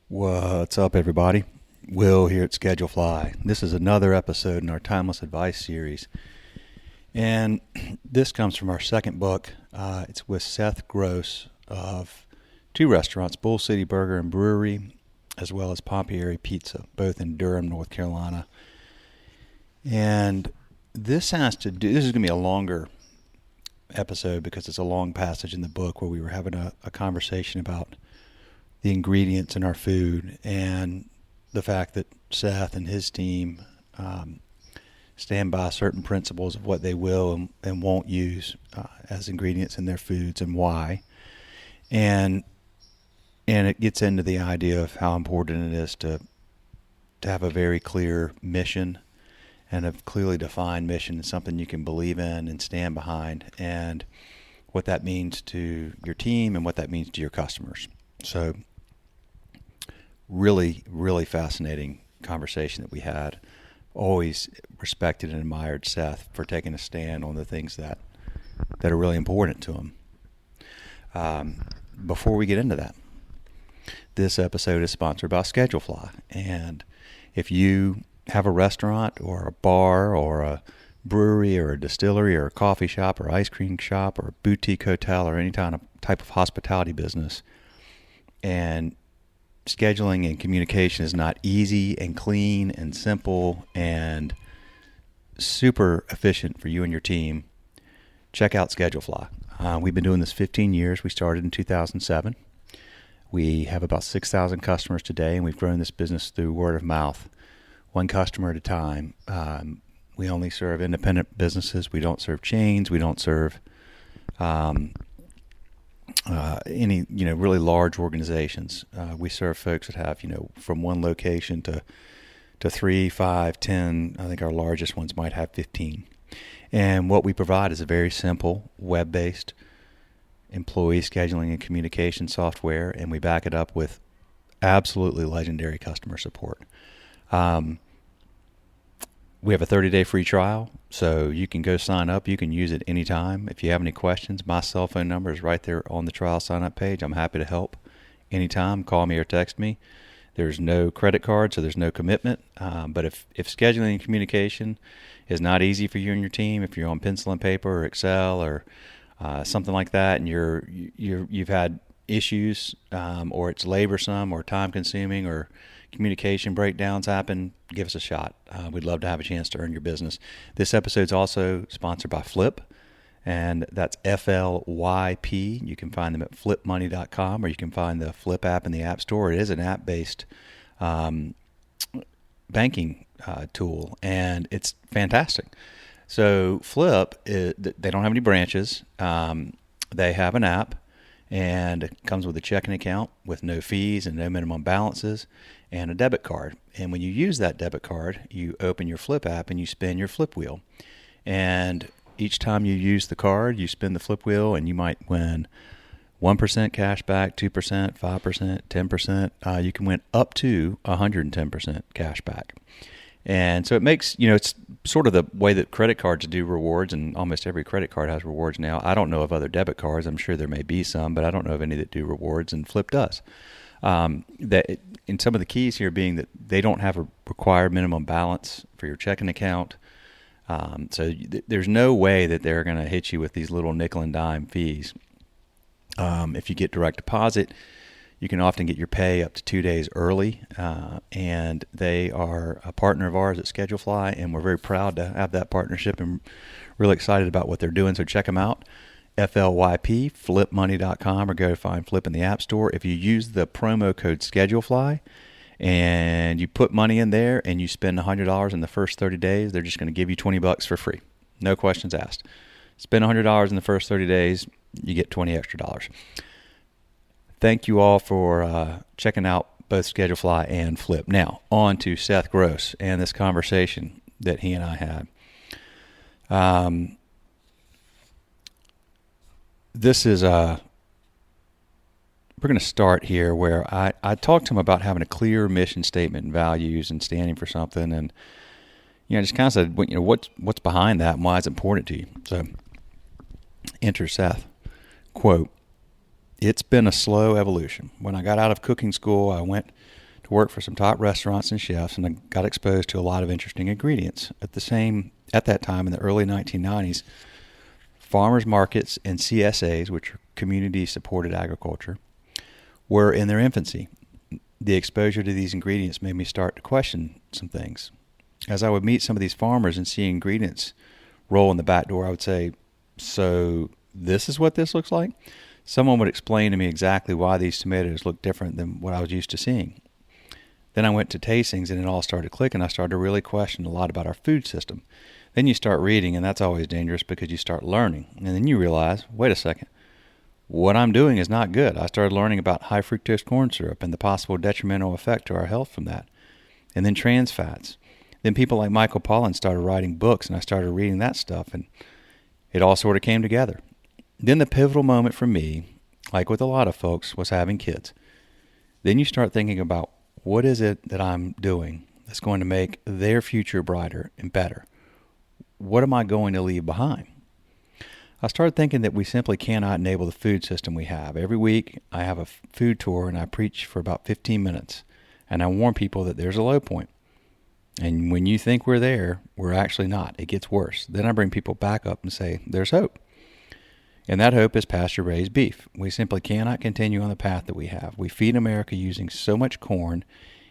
What's up, everybody? Will here at Schedule Fly. This is another episode in our Timeless Advice series. And this comes from our second book. It's with Seth Gross of two restaurants, Bull City Burger and Brewery, as well as Pompieri Pizza, both in Durham, North Carolina. And this is going to be a longer episode because it's a long passage in the book where we were having a conversation about the ingredients in our food and the fact that Seth and his team stand by certain principles of what they will and won't use as ingredients in their foods and why. And it gets into the idea of how important it is to have a very clear mission and a clearly defined mission, and something you can believe in and stand behind, and what that means to your team and what that means to your customers. So really, really fascinating conversation that we had. Always respected and admired Seth for taking a stand on the things that are really important to him. Before we get into that, this episode is sponsored by Schedule Fly. And if you have a restaurant or a bar or a brewery or a distillery or a coffee shop or ice cream shop or a boutique hotel or any type of hospitality business, and scheduling and communication is not easy and clean and simple and super efficient for you and your team, check out ScheduleFly. We've been doing this 15 years. We started in 2007. We have about 6,000 customers today, and we've grown this business through word of mouth, one customer at a time. We only serve independent businesses. We don't serve chains. We don't serve any really large organizations. We serve folks that have from one location to 3, 5, 10. I think our largest ones might have 15. And what we provide is a very simple web-based employee scheduling and communication software, and we back it up with absolutely legendary customer support. We have a 30-day free trial, so you can go sign up. You can use it anytime. If you have any questions, my cell phone number is right there on the trial sign-up page. I'm happy to help anytime. Call me or text me. There's no credit card, so there's no commitment. But if scheduling and communication is not easy for you and your team, if you're on pencil and paper or Excel or something like that, and you've had issues, or it's laborsome or time-consuming or communication breakdowns happen, give us a shot. We'd love to have a chance to earn your business. This episode is also sponsored by Flip, and that's FLYP. You can find them at flipmoney.com, or you can find the Flip app in the App Store. It is an app-based banking tool, and it's fantastic. So Flip, they don't have any branches. They have an app, and it comes with a checking account with no fees and no minimum balances and a debit card. And when you use that debit card, you open your Flip app and you spin your Flip wheel. And each time you use the card, you spin the Flip wheel, and you might win 1% cash back, 2%, 5%, 10%. You can win up to 110% cash back. And so it makes, it's sort of the way that credit cards do rewards, and almost every credit card has rewards now. I don't know of other debit cards. I'm sure there may be some, but I don't know of any that do rewards, and Flip does. And some of the keys here being that they don't have a required minimum balance for your checking account. So there's no way that they're going to hit you with these little nickel and dime fees. If you get direct deposit, you can often get your pay up to 2 days early, and they are a partner of ours at ScheduleFly, and we're very proud to have that partnership and really excited about what they're doing. So check them out, FLYP, flipmoney.com, or go find Flip in the App Store. If you use the promo code ScheduleFly and you put money in there and you spend $100 in the first 30 days, they're just going to give you $20 for free. No questions asked. Spend $100 in the first 30 days, you get $20 extra. Thank you all for checking out both ScheduleFly and Flip. Now, on to Seth Gross and this conversation that he and I had. We're going to start here where I talked to him about having a clear mission statement and values and standing for something, and just kind of said, what's behind that and why it's important to you. So, enter Seth. Quote, It's been a slow evolution. When I got out of cooking school, I went to work for some top restaurants and chefs, and I got exposed to a lot of interesting ingredients. At that time, in the early 1990s, farmers markets and CSAs, which are community-supported agriculture, were in their infancy. The exposure to these ingredients made me start to question some things. As I would meet some of these farmers and see ingredients roll in the back door, I would say, so this is what this looks like? Someone would explain to me exactly why these tomatoes look different than what I was used to seeing. Then I went to tastings and it all started clicking. I started to really question a lot about our food system. Then you start reading, and that's always dangerous because you start learning. And then you realize, wait a second, what I'm doing is not good. I started learning about high fructose corn syrup and the possible detrimental effect to our health from that. And then trans fats. Then people like Michael Pollan started writing books, and I started reading that stuff, and it all sort of came together. Then the pivotal moment for me, like with a lot of folks, was having kids. Then you start thinking about, what is it that I'm doing that's going to make their future brighter and better? What am I going to leave behind? I started thinking that we simply cannot enable the food system we have. Every week I have a food tour and I preach for about 15 minutes, and I warn people that there's a low point. And when you think we're there, we're actually not. It gets worse. Then I bring people back up and say, there's hope. And that hope is pasture-raised beef. We simply cannot continue on the path that we have. We feed America using so much corn,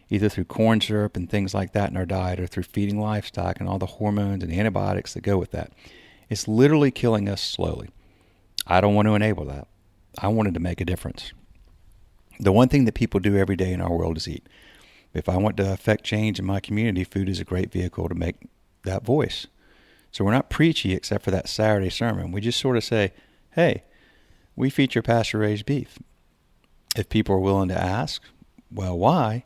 either through corn syrup and things like that in our diet, or through feeding livestock and all the hormones and antibiotics that go with that. It's literally killing us slowly. I don't want to enable that. I wanted to make a difference. The one thing that people do every day in our world is eat. If I want to affect change in my community, food is a great vehicle to make that voice. So we're not preachy except for that Saturday sermon. We just sort of say, hey, we feature pasture-raised beef. If people are willing to ask, well, why?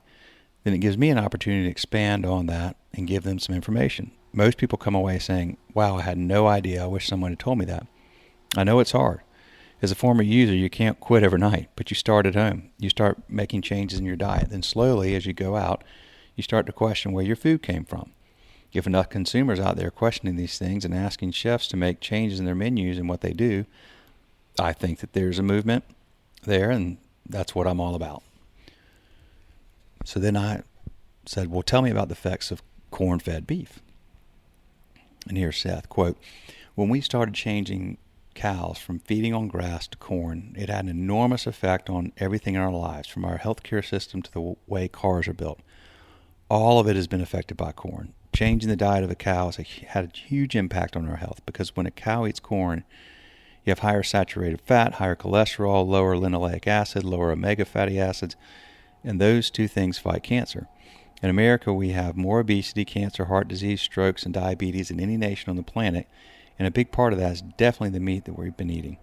Then it gives me an opportunity to expand on that and give them some information. Most people come away saying, wow, I had no idea. I wish someone had told me that. I know it's hard. As a former user, you can't quit overnight, but you start at home. You start making changes in your diet. Then slowly, as you go out, you start to question where your food came from. If enough consumers out there questioning these things and asking chefs to make changes in their menus and what they do, I think that there's a movement there, and that's what I'm all about. So then I said, well, tell me about the effects of corn-fed beef. And here's Seth, quote, when we started changing cows from feeding on grass to corn, it had an enormous effect on everything in our lives, from our healthcare system to the way cars are built. All of it has been affected by corn. Changing the diet of a cow has had a huge impact on our health, because when a cow eats corn, you have higher saturated fat, higher cholesterol, lower linoleic acid, lower omega fatty acids, and those two things fight cancer. In America, we have more obesity, cancer, heart disease, strokes, and diabetes than any nation on the planet, and a big part of that is definitely the meat that we've been eating.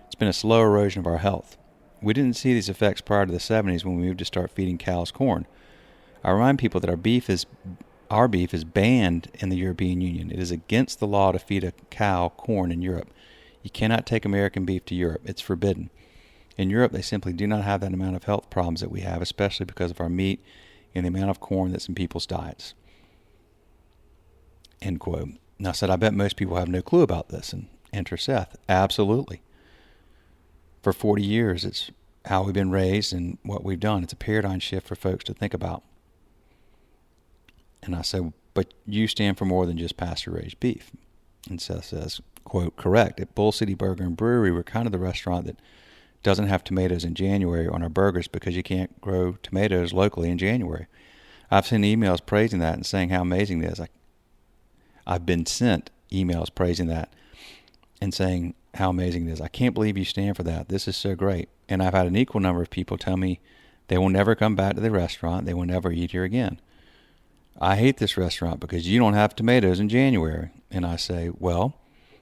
It's been a slow erosion of our health. We didn't see these effects prior to the 70s when we moved to start feeding cows corn. I remind people that our beef is banned in the European Union. It is against the law to feed a cow corn in Europe. You cannot take American beef to Europe. It's forbidden. In Europe, they simply do not have that amount of health problems that we have, especially because of our meat and the amount of corn that's in people's diets. End quote. And I said, I bet most people have no clue about this. And enter Seth. Absolutely. For 40 years, it's how we've been raised and what we've done. It's a paradigm shift for folks to think about. And I said, but you stand for more than just pasture-raised beef. And Seth says, quote, correct. At Bull City Burger and Brewery, we're kind of the restaurant that doesn't have tomatoes in January on our burgers because you can't grow tomatoes locally in January. I've seen emails praising that and saying how amazing it is. I've been sent emails praising that and saying how amazing it is. I can't believe you stand for that. This is so great. And I've had an equal number of people tell me they will never come back to the restaurant. They will never eat here again. I hate this restaurant because you don't have tomatoes in January. And I say, well,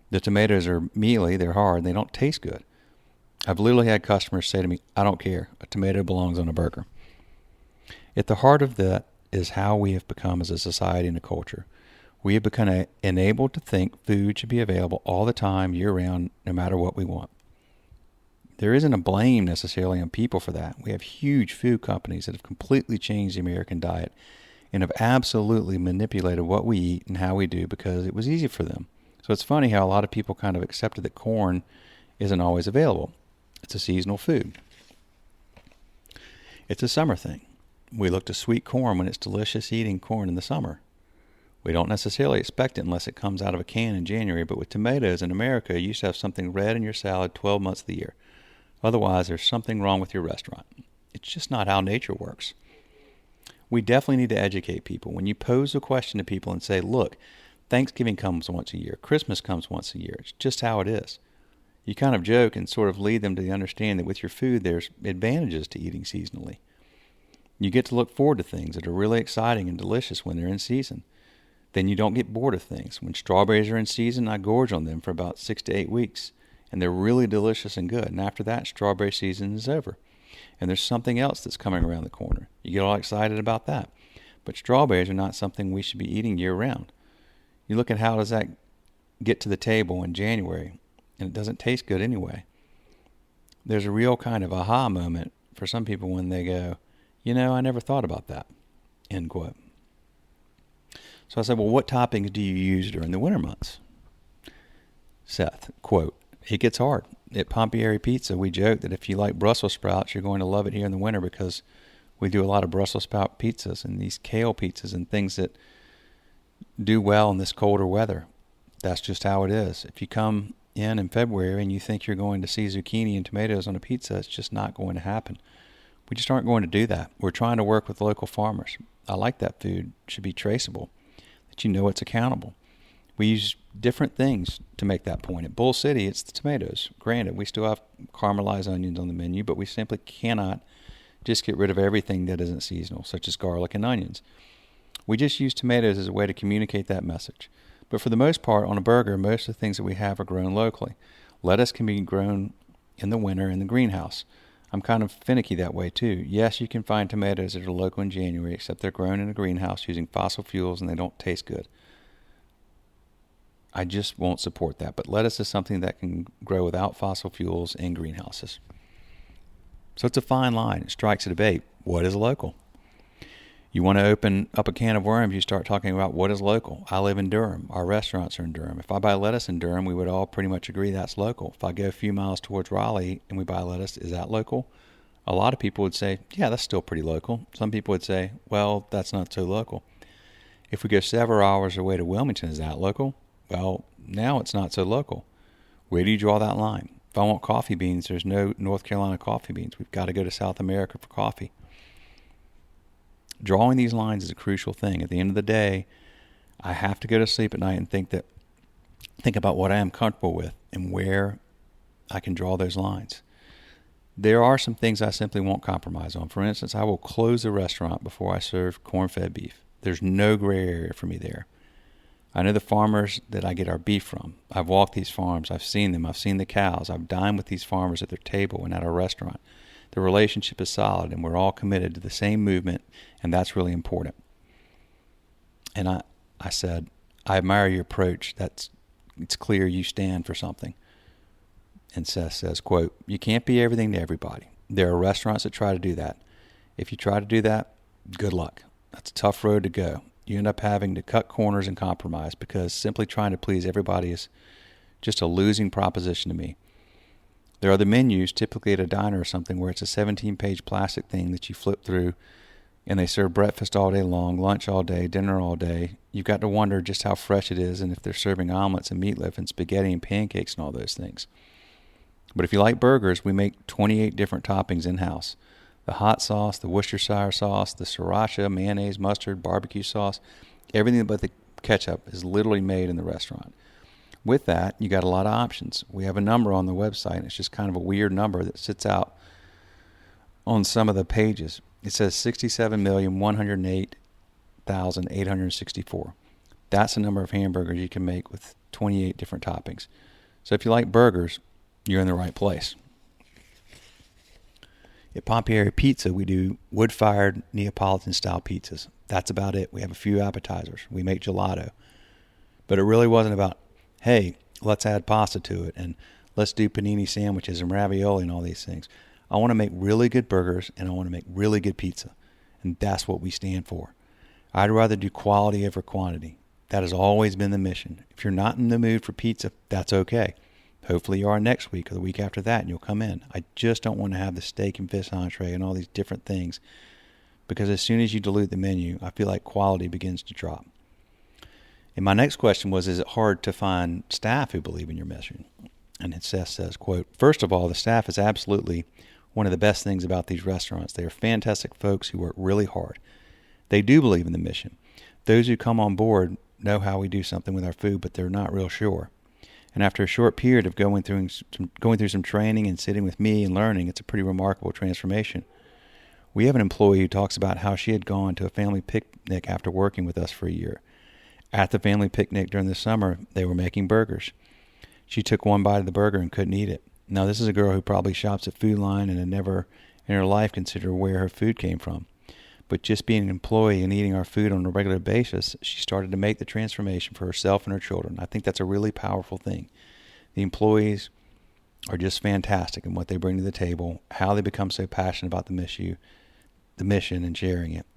the tomatoes are mealy, they're hard, they don't taste good. I've literally had customers say to me, I don't care, a tomato belongs on a burger. At the heart of that is how we have become as a society and a culture. We have become enabled to think food should be available all the time, year-round, no matter what we want. There isn't a blame necessarily on people for that. We have huge food companies that have completely changed the American diet and have absolutely manipulated what we eat and how we do because it was easy for them. So it's funny how a lot of people kind of accepted that corn isn't always available. It's a seasonal food. It's a summer thing. We look to sweet corn when it's delicious eating corn in the summer. We don't necessarily expect it unless it comes out of a can in January, but with tomatoes in America, you used to have something red in your salad 12 months of the year. Otherwise, there's something wrong with your restaurant. It's just not how nature works. We definitely need to educate people. When you pose a question to people and say, look, Thanksgiving comes once a year, Christmas comes once a year, it's just how it is. You kind of joke and sort of lead them to understand that with your food, there's advantages to eating seasonally. You get to look forward to things that are really exciting and delicious when they're in season. Then you don't get bored of things. When strawberries are in season, I gorge on them for about 6 to 8 weeks, and they're really delicious and good. And after that, strawberry season is over. And there's something else that's coming around the corner. You get all excited about that. But strawberries are not something we should be eating year-round. You look at how does that get to the table in January, and it doesn't taste good anyway. There's a real kind of aha moment for some people when they go, I never thought about that, end quote. So I said, well, what toppings do you use during the winter months? Seth, quote, it gets hard. At Pompieri Pizza, we joke that if you like Brussels sprouts, you're going to love it here in the winter because we do a lot of Brussels sprout pizzas and these kale pizzas and things that do well in this colder weather. That's just how it is. If you come in February and you think you're going to see zucchini and tomatoes on a pizza, it's just not going to happen. We just aren't going to do that. We're trying to work with local farmers. I like that food should be traceable, that you know it's accountable. We use different things to make that point. At Bull City, it's the tomatoes. Granted, we still have caramelized onions on the menu, but we simply cannot just get rid of everything that isn't seasonal, such as garlic and onions. We just use tomatoes as a way to communicate that message. But for the most part, on a burger, most of the things that we have are grown locally. Lettuce can be grown in the winter in the greenhouse. I'm kind of finicky that way too. Yes, you can find tomatoes that are local in January, except they're grown in a greenhouse using fossil fuels and they don't taste good. I just won't support that. But lettuce is something that can grow without fossil fuels in greenhouses. So it's a fine line. It strikes a debate. What is local? You want to open up a can of worms, you start talking about what is local. I live in Durham. Our restaurants are in Durham. If I buy lettuce in Durham, we would all pretty much agree that's local. If I go a few miles towards Raleigh and we buy lettuce, is that local? A lot of people would say, yeah, that's still pretty local. Some people would say, well, that's not so local. If we go several hours away to Wilmington, is that local? Well, now it's not so local. Where do you draw that line? If I want coffee beans, there's no North Carolina coffee beans. We've got to go to South America for coffee. Drawing these lines is a crucial thing. At the end of the day, I have to go to sleep at night and think about what I am comfortable with and where I can draw those lines. There are some things I simply won't compromise on. For instance, I will close the restaurant before I serve corn-fed beef. There's no gray area for me there. I know the farmers that I get our beef from. I've walked these farms. I've seen them. I've seen the cows. I've dined with these farmers at their table and at our restaurant. The relationship is solid, and we're all committed to the same movement, and that's really important. And I said, I admire your approach. It's clear you stand for something. And Seth says, quote, you can't be everything to everybody. There are restaurants that try to do that. If you try to do that, good luck. That's a tough road to go. You end up having to cut corners and compromise because simply trying to please everybody is just a losing proposition to me. There are the menus, typically at a diner or something, where it's a 17-page plastic thing that you flip through, and they serve breakfast all day long, lunch all day, dinner all day. You've got to wonder just how fresh it is and if they're serving omelets and meatloaf and spaghetti and pancakes and all those things. But if you like burgers, we make 28 different toppings in-house. The hot sauce, the Worcestershire sauce, the sriracha, mayonnaise, mustard, barbecue sauce, everything but the ketchup is literally made in the restaurant. With that, you got a lot of options. We have a number on the website, and it's just kind of a weird number that sits out on some of the pages. It says 67,108,864. That's the number of hamburgers you can make with 28 different toppings. So if you like burgers, you're in the right place. At Pompieri Pizza, we do wood-fired Neapolitan-style pizzas. That's about it. We have a few appetizers. We make gelato. But it really wasn't about, hey, let's add pasta to it, and let's do panini sandwiches and ravioli and all these things. I want to make really good burgers, and I want to make really good pizza. And that's what we stand for. I'd rather do quality over quantity. That has always been the mission. If you're not in the mood for pizza, that's okay. Hopefully you are next week or the week after that, and you'll come in. I just don't want to have the steak and fish entree and all these different things, because as soon as you dilute the menu, I feel like quality begins to drop. And my next question was, is it hard to find staff who believe in your mission? And then Seth says, quote, "First of all, the staff is absolutely one of the best things about these restaurants. They are fantastic folks who work really hard. They do believe in the mission. Those who come on board know how we do something with our food, but they're not real sure. And after a short period of going through some training and sitting with me and learning, it's a pretty remarkable transformation. We have an employee who talks about how she had gone to a family picnic after working with us for a year. At the family picnic during the summer, they were making burgers. She took one bite of the burger and couldn't eat it. Now, this is a girl who probably shops at Food Line and had never in her life considered where her food came from. But just being an employee and eating our food on a regular basis, she started to make the transformation for herself and her children. I think that's a really powerful thing. The employees are just fantastic in what they bring to the table, how they become so passionate about the mission and sharing it.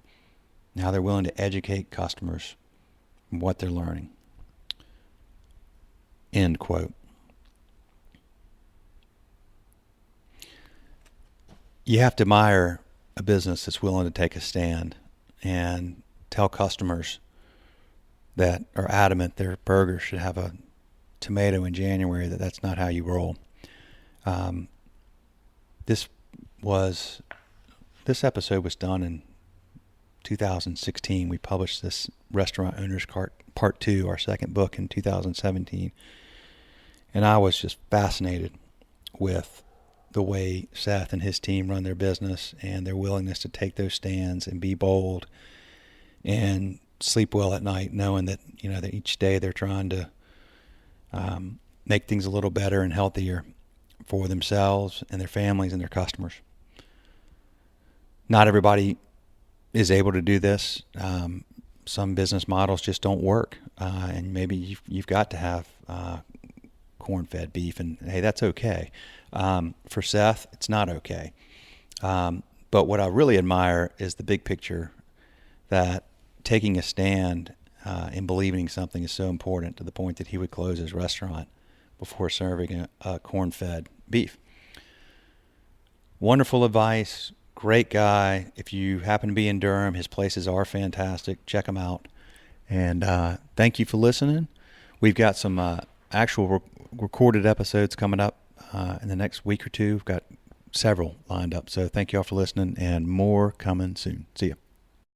Now they're willing to educate customers on what they're learning." End quote. You have to admire a business that's willing to take a stand and tell customers that are adamant their burger should have a tomato in January, that's not how you roll. This episode was done in 2016. We published this Restaurant Owners Part 2, our second book, in 2017. And I was just fascinated with the way Seth and his team run their business and their willingness to take those stands and be bold and sleep well at night, knowing that, that each day they're trying to make things a little better and healthier for themselves and their families and their customers. Not everybody is able to do this. Some business models just don't work, and maybe you've got to have corn-fed beef, and hey, that's okay. For Seth, it's not okay. But what I really admire is the big picture, that taking a stand and believing something is so important to the point that he would close his restaurant before serving a corn-fed beef. Wonderful advice. Great guy. If you happen to be in Durham, his places are fantastic. Check them out. And thank you for listening. We've got some actual recorded episodes coming up in the next week or two. We've got several lined up. So thank you all for listening, and more coming soon. See you.